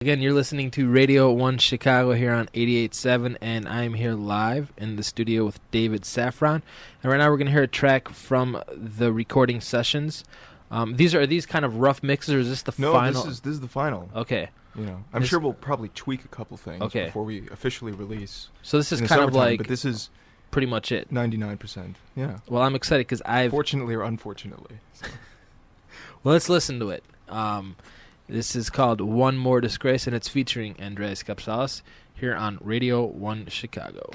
Again, you're listening to Radio 1 Chicago here on 88.7, and I'm here live in the studio with David Safran. And right now we're going to hear a track from the recording sessions. Are these kind of rough mixes, or is this the final? No, this is the final. Okay. I'm sure we'll probably tweak a couple things before we officially release. So this is kind of like, but this is pretty much it. 99%. Yeah. Well, I'm excited because fortunately or unfortunately. So. Well, let's listen to it. This is called One More Disgrace, and it's featuring Andreas Kapsalis here on Radio 1 Chicago.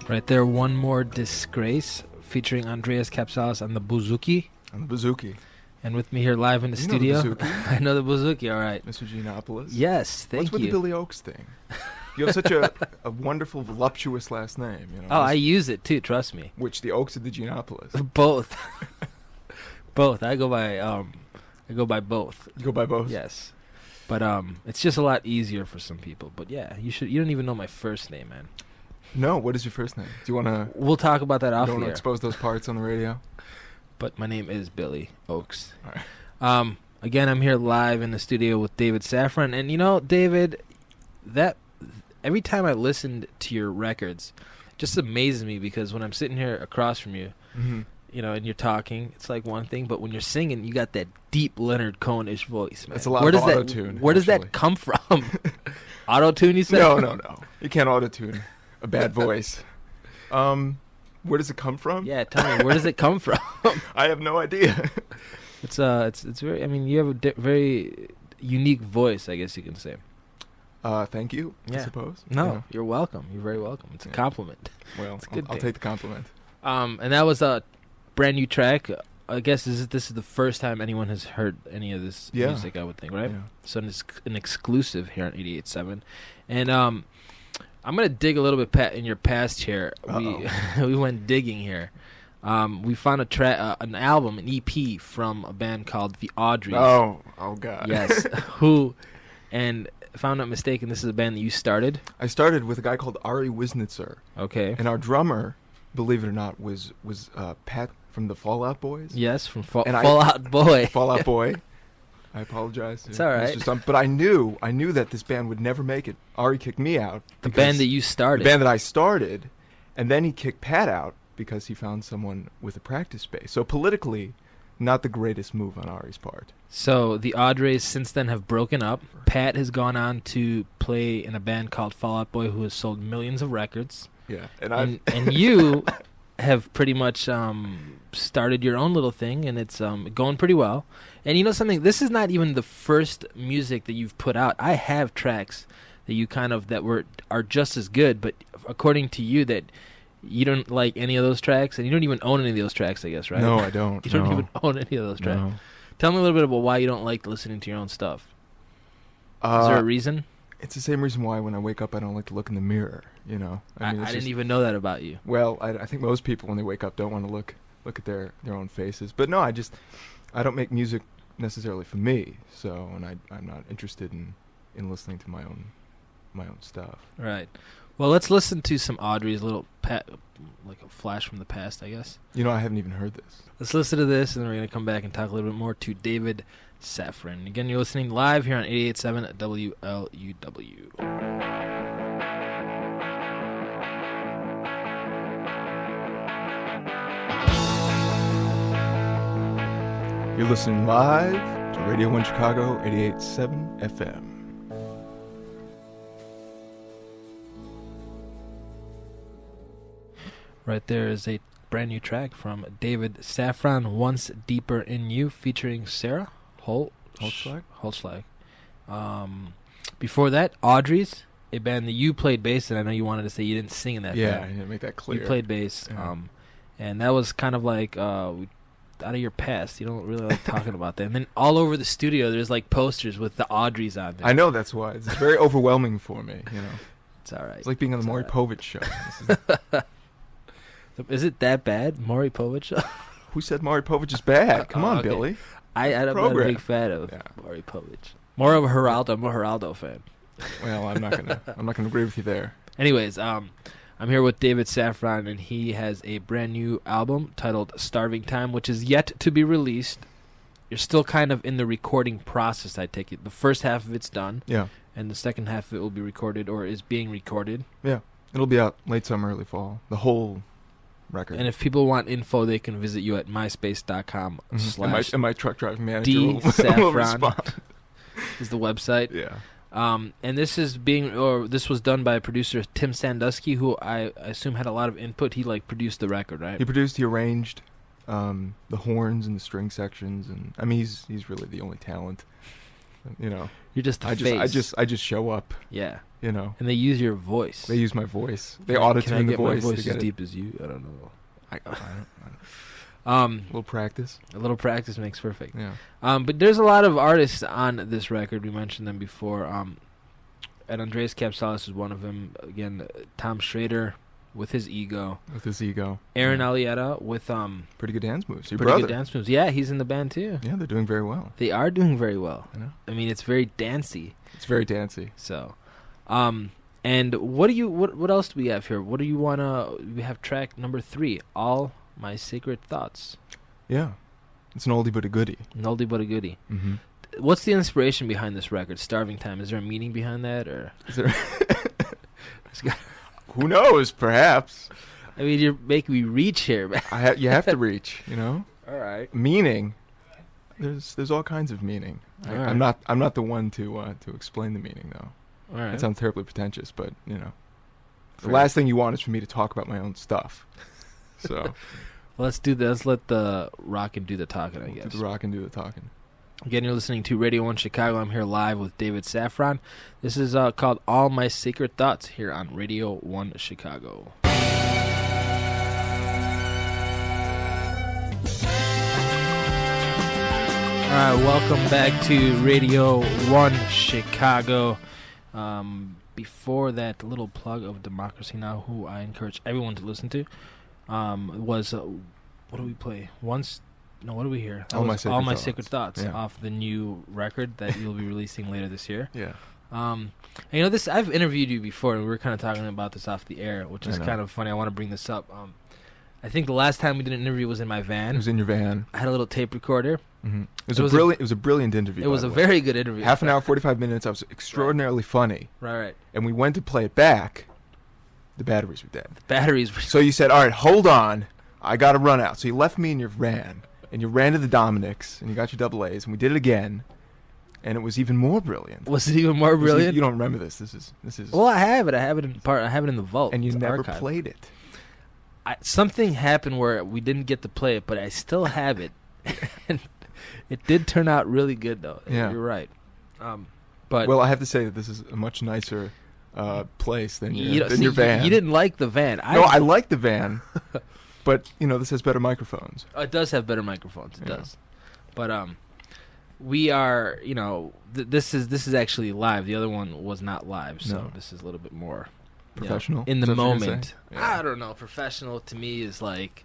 Right there, One More Disgrace, featuring Andreas Kapsalis on the bouzouki. On the bouzouki. And with me here live in the studio. Know the bouzouki? I know the bouzouki, all right. Mr. Giannopoulos? Yes, thank you. What's with the Billy Oaks thing? You have such a wonderful, voluptuous last name. Oh, I use it too, trust me. Which, the Oaks or the Giannopoulos? Both. Both. I go by both. You go by both? Yes. But it's just a lot easier for some people. But yeah, you don't even know my first name, man. No, what is your first name? Do you want to... We'll talk about that off the air. Don't want to expose those parts on the radio? But my name is Billy Oaks. All right. Again, I'm here live in the studio with David Safran. And David, that every time I listened to your records, it just amazes me because when I'm sitting here across from you, and you're talking, it's like one thing, but when you're singing, you got that deep Leonard Cohen-ish voice, man. It's a lot of auto-tune. Where does that come from? Auto-tune, you said? No. You can't auto-tune a bad voice. Where does it come from? Yeah, tell me, where does it come from? I have no idea. It's very, you have a very unique voice, I guess you can say. Thank you, I suppose. No, you're welcome. You're very welcome. It's a compliment. Well, it's a good I'll take the compliment. And that was a brand new track. I guess this is the first time anyone has heard any of this music, I would think, right? Yeah. So it's an exclusive here on 88.7. And I'm going to dig a little bit in your past here. We went digging here. We found an album, an EP from a band called the Audreys. Oh God. Yes. And if I'm not mistaken, this is a band that you started? I started with a guy called Ari Wisnitzer. Okay. And our drummer, believe it or not, was Pat from the Fall Out Boys. Yes, from Fall Out Boy. Fall Out Boy. I apologize. It's all right. But I knew that this band would never make it. Ari kicked me out. The band that you started. The band that I started. And then he kicked Pat out because he found someone with a practice space. So politically, not the greatest move on Ari's part. So the Audreys since then have broken up. Pat has gone on to play in a band called Fall Out Boy, who has sold millions of records. Yeah. And you have pretty much started your own little thing, and it's going pretty well. And you know something? This is not even the first music that you've put out. I have tracks that you are just as good, but according to you, that you don't like any of those tracks, and you don't even own any of those tracks, I guess, right? No, I don't. You don't even own any of those tracks. No. Tell me a little bit about why you don't like listening to your own stuff. Is there a reason? It's the same reason why when I wake up I don't like to look in the mirror, I didn't even know that about you. Well, I think most people when they wake up don't want to look at their own faces. But no, I don't make music necessarily for me, so I'm not interested in listening to my own stuff. Right. Well, let's listen to some Audrey's little like a flash from the past, I guess. I haven't even heard this. Let's listen to this, and then we're going to come back and talk a little bit more to David Safran. Again, you're listening live here on 88.7 at WLUW. You're listening live to Radio 1 Chicago, 88.7 FM. Right there is a brand new track from David Safran, Once Deeper in You, featuring Sarah Holtzschlag. Before that, Audrey's, a band that you played bass in. I know you wanted to say you didn't sing in that band. Yeah, I didn't make that clear. You played bass, and that was kind of like out of your past. You don't really like talking about that. And then all over the studio, there's like posters with the Audreys on there. I know, that's why. It's very overwhelming for me, It's all right. It's like being on the Maury Povich show. Is it that bad, Maury Povich? Who said Maury Povich is bad? Come on, okay. Billy. I'm not a big fan of Maury Povich. More of a Geraldo. I'm a Geraldo fan. Well, I'm not gonna agree with you there. Anyways, I'm here with David Safran, and he has a brand new album titled Starving Time, which is yet to be released. You're still kind of in the recording process, I take it. The first half of it's done. Yeah. And the second half of it will be recorded or is being recorded. Yeah. It'll be out late summer, early fall. The whole record. And if people want info, they can visit you at myspace.com / and my truck driving manager D. will Safran respond. is the website. Yeah. And this was done by producer Tim Sandusky, who I assume had a lot of input. He produced the record, right? He arranged the horns and the string sections, and I mean he's really the only talent. You know, you're just the face. I just show up. Yeah. You know, and they use your voice. They use my voice. They auto-tune the voice. Can I get my voice as deep as you? I don't know. I don't. A little practice. A little practice makes perfect. Yeah. But there's a lot of artists on this record. We mentioned them before. And Andreas Capsalis is one of them. Again, Tom Schrader with his ego. Aaron Alietta with pretty good dance moves. Good dance moves. Yeah, he's in the band too. Yeah, they're doing very well. They are doing very well. I know. I mean, it's very dancey. So, and what else do we have here? What do you wanna? We have track number 3, All My Sacred Thoughts. Yeah, it's an oldie but a goodie. Mm-hmm. What's the inspiration behind this record, Starving Time? Is there a meaning behind that, or is there? Who knows? Perhaps. I mean, you're making me reach here, man. You have to reach, you know. All right. Meaning. There's all kinds of meaning. I'm not the one to explain the meaning, though. All right. It sounds terribly pretentious, but you know, the last thing you want is for me to talk about my own stuff. So. Let's do this. Let the rockin' do the talking, I guess. Do the rockin' do the talking. Again, you're listening to Radio 1 Chicago. I'm here live with David Safran. This is called All My Sacred Thoughts here on Radio 1 Chicago. All right, welcome back to Radio 1 Chicago. Before that little plug of Democracy Now!, who I encourage everyone to listen to, was, what do we play? What do we hear? All My Sacred Thoughts off the new record that you'll be releasing later this year. Yeah. And you know, I've interviewed you before, and we were kind of talking about this off the air, which is kind of funny. I want to bring this up. I think the last time we did an interview was in my van. It was in your van. I had a little tape recorder. Mm-hmm. It was a brilliant interview. It was a very good interview. Half an hour, 45 minutes. I was extraordinarily funny. Right. And we went to play it back. The batteries were dead. So you said, all right, hold on. I got to run out. So you left me in your van, and you ran to the Dominics, and you got your double A's, and we did it again, and it was even more brilliant. Was it even more brilliant? You don't remember this. This is. Well, I have it. I have it in the vault. And you never archived. played it. Something happened where we didn't get to play it, but I still have it. And it did turn out really good, though. Yeah. You're right. Well, I have to say that this is a much nicer place than your van. You didn't like the van. No, I like the van, but this has better microphones. It does have better microphones. It does. But we are, this is actually live. The other one was not live, so this is a little bit more professional in the moment. I don't know. Professional to me is like,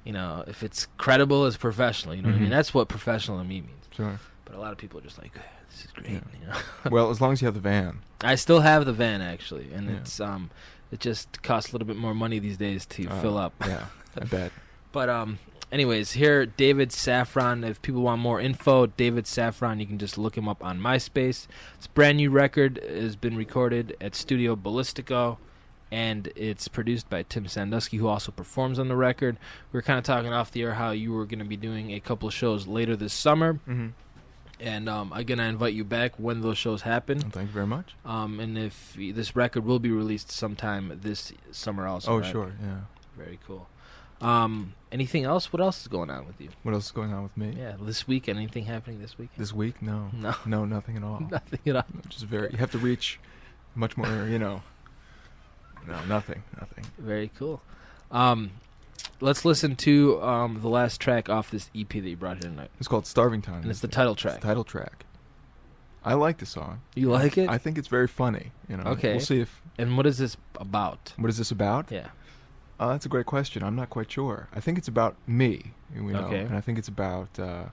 if it's credible, it's professional. You know what I mean? That's what professional to me means. Sure. But a lot of people are just like, this is great. Yeah. Well, as long as you have the van. I still have the van actually, and it's it just costs a little bit more money these days to fill up. Yeah, I bet. But anyways, here David Safran. If people want more info, David Safran, you can just look him up on MySpace. It's a brand new record. It has been recorded at Studio Ballistico, and it's produced by Tim Sandusky, who also performs on the record. We were kind of talking off the air how you were going to be doing a couple of shows later this summer. Mm-hmm. And again, I invite you back when those shows happen. Well, thank you very much. And if this record will be released sometime this summer also. Oh, right? Sure, yeah. Very cool. Anything else? What else is going on with you? What else is going on with me? Yeah, this weekend. Anything happening this weekend? This week? No, nothing at all. Nothing at all. Just you have to reach much more, No, nothing. Very cool. Let's listen to the last track off this EP that you brought here tonight. It's called Starving Time. And it's the title track. It's the title track. I like the song. You like it? I think it's very funny. Okay. We'll see if. And what is this about? What is this about? Yeah. That's a great question. I'm not quite sure. I think it's about me. Okay. And I think it's about the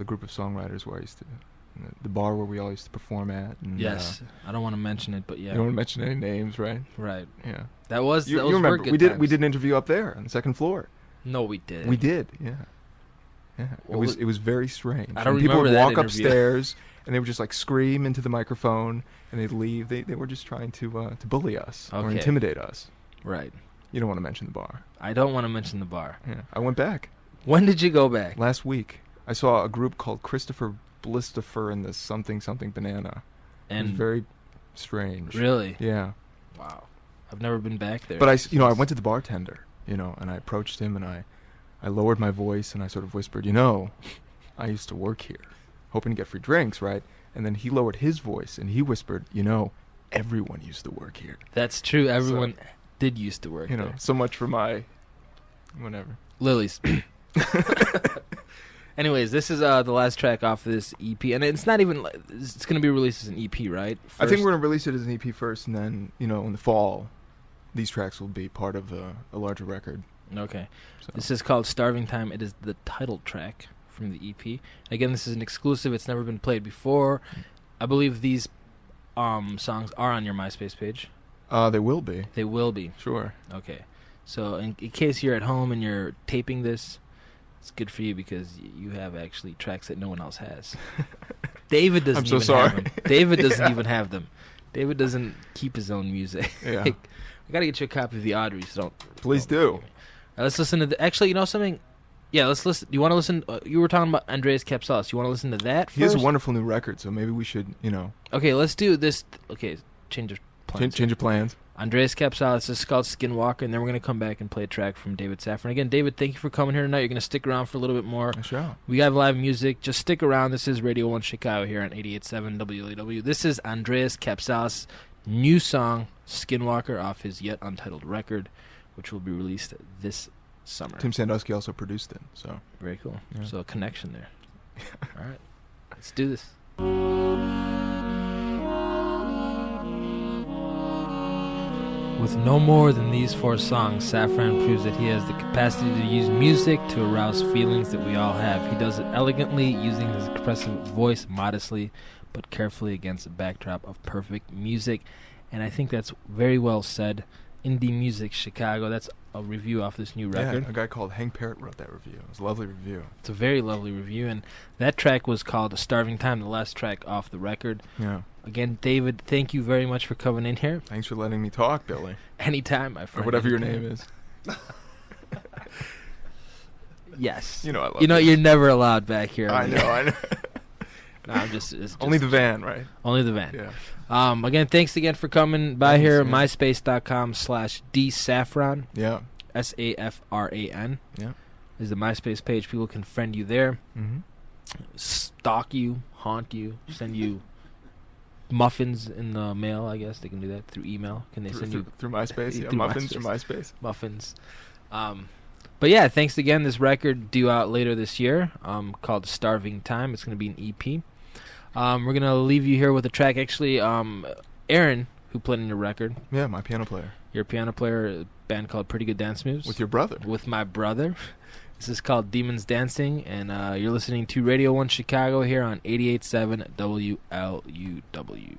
group of songwriters where I used to the bar where we all used to perform at. And, yes, I don't want to mention it, but yeah. You don't want to mention any names, right? Right. Yeah. That was you those remember were good we did times. we did an interview up there on the second floor. No, we did. We did. Yeah. Yeah. Well, it was very strange. I don't and people remember would that walk interview. upstairs and they would just like scream into the microphone and they'd leave. They were just trying to bully us or Okay. intimidate us. Right. You don't want to mention the bar. I don't want to mention the bar. Yeah. I went back When did you go back? last week. I saw a group called Christopher Blistifer and the something banana. It was And very strange. really? Yeah. Wow. I've never been back there. But I went to the bartender, and I approached him and I lowered my voice and I sort of whispered, I used to work here, hoping to get free drinks, right? And then he lowered his voice and he whispered, everyone used to work here. That's true. Everyone did used to work there. So much for my whatever. Lilies. Anyways, this is the last track off of this EP, and it's not even. It's going to be released as an EP, right? I think we're going to release it as an EP first, and then in the fall, these tracks will be part of a larger record. Okay. So. This is called Starving Time. It is the title track from the EP. Again, this is an exclusive. It's never been played before. I believe these songs are on your MySpace page. They will be. They will be. Sure. Okay. So in case you're at home and you're taping this, it's good for you because you have actually tracks that no one else has. David doesn't I'm so even sorry. have them. David doesn't even have them. David doesn't keep his own music. Yeah. I got to get you a copy of the Audrey, so Please don't do. me. Let's listen to actually, something? Yeah, let's listen. Do you want to listen? You were talking about Andreas Kapsalis. You want to listen to that first? He has a wonderful new record, so maybe we should, Okay, let's do this. Okay, change of plans. change of plans. Andreas Kapsalis, this is called Skinwalker, and then we're going to come back and play a track from David Safran. Again, David, thank you for coming here tonight. You're going to stick around for a little bit more. Sure. We have live music. Just stick around. This is Radio 1 Chicago here on 88.7 WLUW. This is Andreas Kapsalis' new song, Skinwalker, off his yet untitled record, which will be released this summer. Tim Sandusky also produced it, so. Very cool. Yeah. So a connection there. All right. Let's do this. With no more than these 4 songs, Safran proves that he has the capacity to use music to arouse feelings that we all have. He does it elegantly, using his expressive voice modestly, but carefully against a backdrop of perfect music. And I think that's very well said. Indie Music Chicago. That's a review off this new record. Yeah, a guy called Hank Parrott wrote that review. It was a lovely review. It's a very lovely review, and that track was called Starving Time, the last track off the record. Yeah. Again, David, thank you very much for coming in here. Thanks for letting me talk, Billy. Anytime, my friend. Or whatever your anytime. name is. Yes. I love you're never allowed back here. I know. No, I'm just only the van, right? Only the van. Yeah. Again, thanks again for coming by Thanks, here. yeah. MySpace.com/dsafran. Yeah. SAFRAN. Yeah. Is the MySpace page. People can friend you there. Mm-hmm. Stalk you, haunt you, send you muffins in the mail. I guess they can do that through email. Can they send you through MySpace? Yeah, through muffins MySpace. through MySpace. Muffins? But yeah, thanks again. This record due out later this year, called Starving Time. It's going to be an EP. We're going to leave you here with a track. Actually, Aaron, who played on your record. Yeah, my piano player. Your piano player, a band called Pretty Good Dance Moves. With your brother. With my brother. This is called Demons Dancing, and you're listening to Radio 1 Chicago here on 88.7 WLUW.